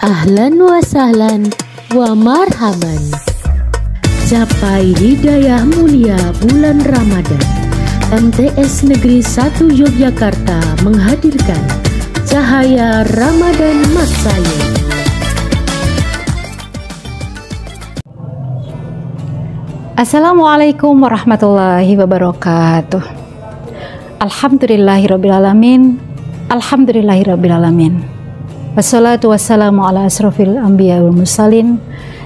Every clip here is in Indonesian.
Ahlan wa sahlan wa marhaban. Capai hidayah mulia bulan Ramadan. MTS Negeri 1 Yogyakarta menghadirkan Cahaya Ramadan Maksaya. Assalamualaikum warahmatullahi wabarakatuh. Alhamdulillahirrabbilalamin. Alhamdulillahirrabbilalamin. Wassalatu wassalamu ala asrofil anbiya wal mursalin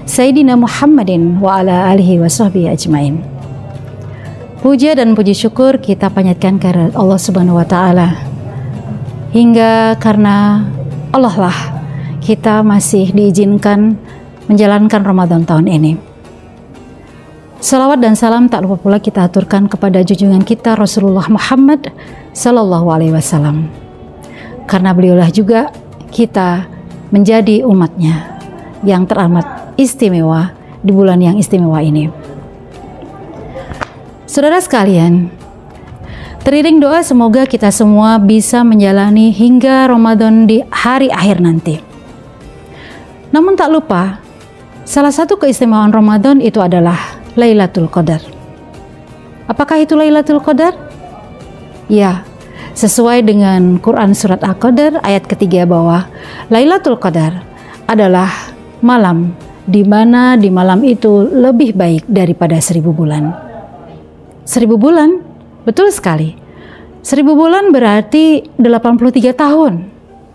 Sayyidina Muhammadin wa ala alihi wa sahbihi ajmain. Puja dan puji syukur kita panjatkan kepada Allah Subhanahu wa Ta'ala. Hingga karena Allah lah kita masih diizinkan menjalankan Ramadan tahun ini. Salawat dan salam tak lupa pula kita aturkan kepada junjungan kita Rasulullah Muhammad Sallallahu Alaihi Wasallam. Karena beliaulah juga kita menjadi umatnya yang teramat istimewa di bulan yang istimewa ini. Saudara sekalian, teriring doa semoga kita semua bisa menjalani hingga Ramadan di hari akhir nanti. Namun tak lupa, salah satu keistimewaan Ramadan itu adalah Lailatul Qadar. Apakah itu Lailatul Qadar? Ya, sesuai dengan Quran Surat Al-Qadar ayat ketiga bahwa Lailatul Qadar adalah malam di mana di malam itu lebih baik daripada 1000 bulan. 1000 bulan? Betul sekali. 1000 bulan berarti 83 tahun.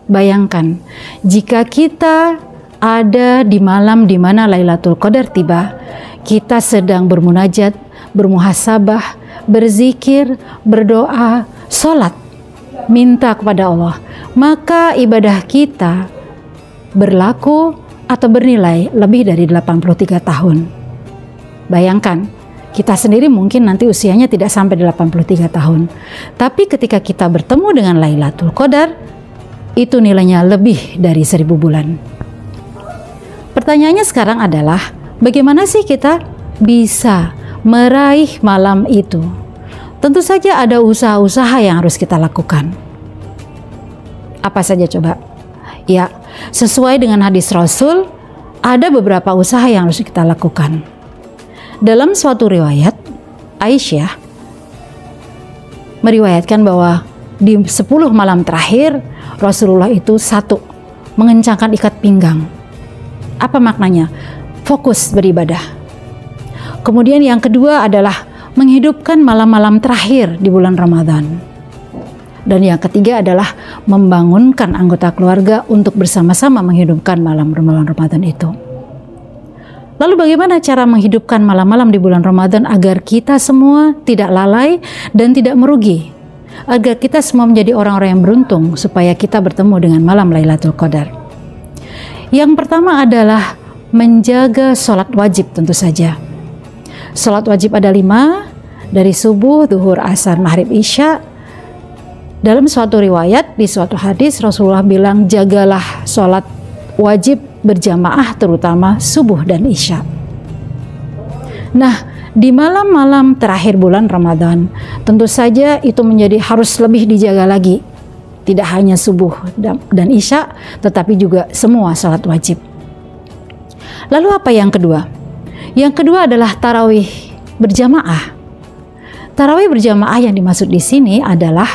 Bayangkan, jika kita ada di malam di mana Lailatul Qadar tiba, kita sedang bermunajat, bermuhasabah, berzikir, berdoa, sholat, minta kepada Allah, maka ibadah kita berlaku atau bernilai lebih dari 83 tahun. Bayangkan, kita sendiri mungkin nanti usianya tidak sampai 83 tahun. Tapi ketika kita bertemu dengan Lailatul Qadar, itu nilainya lebih dari 1000 bulan. Pertanyaannya sekarang adalah, bagaimana sih kita bisa meraih malam itu? Tentu saja ada usaha-usaha yang harus kita lakukan. Apa saja coba? Ya, sesuai dengan hadis Rasul, ada beberapa usaha yang harus kita lakukan. Dalam suatu riwayat, Aisyah meriwayatkan bahwa di 10 malam terakhir, Rasulullah itu satu, mengencangkan ikat pinggang. Apa maknanya? Fokus beribadah. Kemudian yang kedua adalah menghidupkan malam-malam terakhir di bulan Ramadan. Dan yang ketiga adalah membangunkan anggota keluarga untuk bersama-sama menghidupkan malam Ramadan itu. Lalu bagaimana cara menghidupkan malam-malam di bulan Ramadan agar kita semua tidak lalai dan tidak merugi? Agar kita semua menjadi orang-orang yang beruntung supaya kita bertemu dengan malam Lailatul Qadar. Yang pertama adalah menjaga sholat wajib tentu saja. Sholat wajib ada 5, dari subuh, zuhur, asar, maghrib, isya. Dalam suatu riwayat, di suatu hadis, Rasulullah bilang, jagalah sholat wajib berjamaah terutama subuh dan isya. Nah, di malam-malam terakhir bulan Ramadan, tentu saja itu menjadi harus lebih dijaga lagi. Tidak hanya subuh dan isya, tetapi juga semua sholat wajib. Lalu apa yang kedua? Yang kedua adalah tarawih berjamaah. Tarawih berjamaah yang dimaksud di sini adalah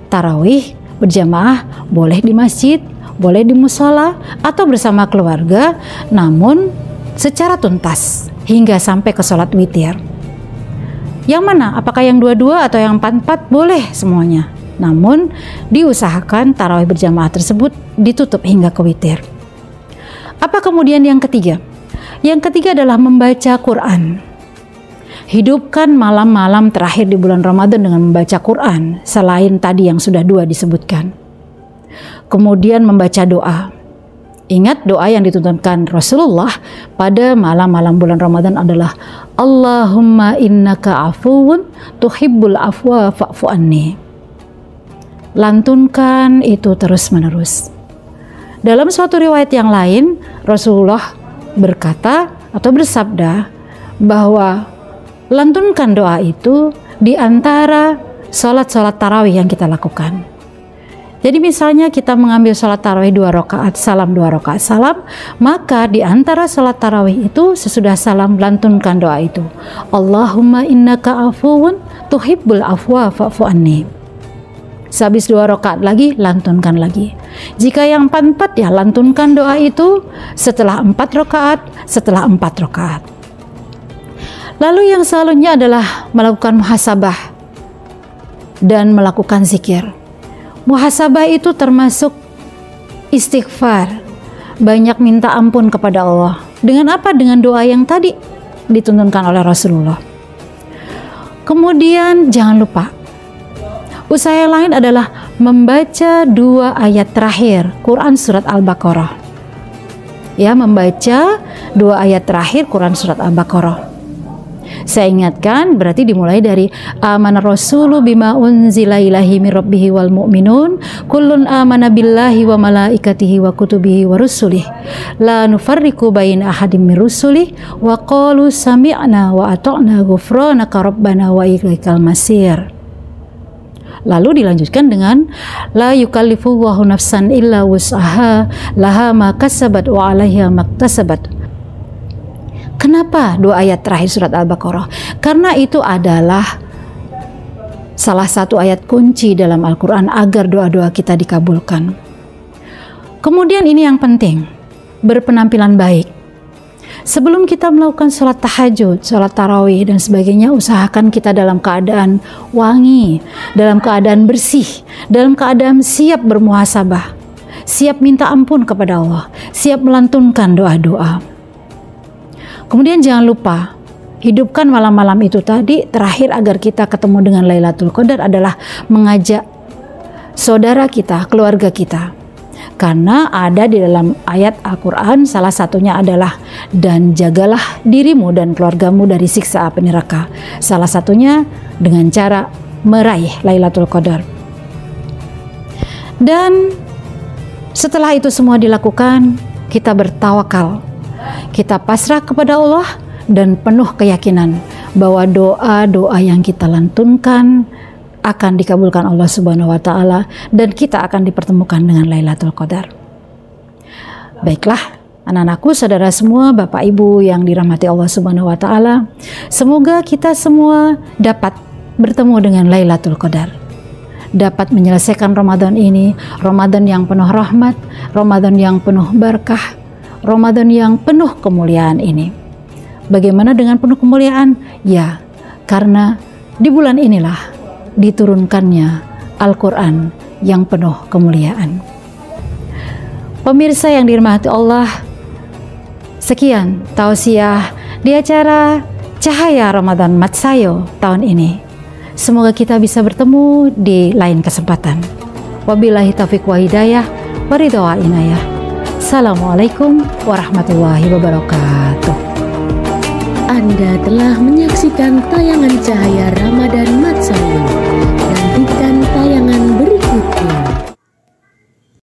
tarawih berjamaah boleh di masjid, boleh di musola atau bersama keluarga, namun secara tuntas hingga sampai ke sholat witir. Yang mana? Apakah yang dua-dua atau yang 4-4? Boleh semuanya. Namun diusahakan tarawih berjamaah tersebut ditutup hingga ke witir. Apa kemudian yang ketiga? Yang ketiga adalah membaca Quran. Hidupkan malam-malam terakhir di bulan Ramadan dengan membaca Quran, selain tadi yang sudah 2 disebutkan. Kemudian membaca doa. Ingat doa yang dituntunkan Rasulullah pada malam-malam bulan Ramadan adalah Allahumma innaka afuwun tuhibbul afwa fa'fu anni. Lantunkan itu terus-menerus. Dalam suatu riwayat yang lain, Rasulullah berkata atau bersabda bahwa lantunkan doa itu di antara sholat-sholat tarawih yang kita lakukan. Jadi misalnya kita mengambil sholat tarawih 2 rakaat salam, 2 rakaat salam, maka di antara sholat tarawih itu sesudah salam lantunkan doa itu. Allahumma innaka afuwun tuhibbul afwa fa'fu anni. Sehabis 2 rakaat lagi lantunkan lagi. Jika yang 4 ya lantunkan doa itu setelah 4 rakaat, setelah 4 rakaat. Lalu yang selanjutnya adalah melakukan muhasabah dan melakukan zikir. Muhasabah itu termasuk istighfar, banyak minta ampun kepada Allah. Dengan apa? Dengan doa yang tadi dituntunkan oleh Rasulullah. Kemudian jangan lupa, usaha yang lain adalah membaca 2 ayat terakhir Quran surat Al-Baqarah. Ya, membaca 2 ayat terakhir Quran surat Al-Baqarah. Saya ingatkan, berarti dimulai dari amanar rasulu bima unzila ilahi min rabbihi wal mu'minun kullun amana billahi wa malaikatihi wa kutubihi wa rusulih la nufarriqu baina ahadim min rusulih wa qalu sami'na wa ata'na ghufranaka rabbana wa ilaikal masir. Lalu dilanjutkan dengan la yukallifullahu nafsan illa wus'aha laha ma kasabat wa 'alaiha maktasabat. Kenapa 2 ayat terakhir surat Al-Baqarah? Karena itu adalah salah satu ayat kunci dalam Al-Quran agar doa-doa kita dikabulkan. Kemudian ini yang penting, berpenampilan baik. Sebelum kita melakukan sholat tahajud, sholat tarawih dan sebagainya, usahakan kita dalam keadaan wangi, dalam keadaan bersih, dalam keadaan siap bermuhasabah, siap minta ampun kepada Allah, siap melantunkan doa-doa. Kemudian jangan lupa, hidupkan malam-malam itu tadi terakhir agar kita ketemu dengan Lailatul Qadar adalah mengajak saudara kita, keluarga kita. Karena ada di dalam ayat Al-Quran, salah satunya adalah dan jagalah dirimu dan keluargamu dari siksa api neraka. Salah satunya dengan cara meraih Lailatul Qadar. Dan setelah itu semua dilakukan, kita bertawakal. Kita pasrah kepada Allah dan penuh keyakinan bahwa doa-doa yang kita lantunkan akan dikabulkan Allah Subhanahu wa taala dan kita akan dipertemukan dengan Lailatul Qadar. Baiklah, anak-anakku, saudara semua, Bapak Ibu yang dirahmati Allah Subhanahu wa taala, semoga kita semua dapat bertemu dengan Lailatul Qadar. Dapat menyelesaikan Ramadan ini, Ramadan yang penuh rahmat, Ramadan yang penuh berkah, Ramadan yang penuh kemuliaan ini. Bagaimana dengan penuh kemuliaan? Ya, karena di bulan inilah diturunkannya Al-Quran yang penuh kemuliaan. Pemirsa yang dirahmati Allah, sekian tausiah di acara Cahaya Ramadan Matsayo tahun ini. Semoga kita bisa bertemu di lain kesempatan. Wabillahi taufiq wa hidayah, waridho wa inayah. Assalamualaikum warahmatullahi wabarakatuh. Anda telah menyaksikan tayangan Cahaya Ramadan Matsayo.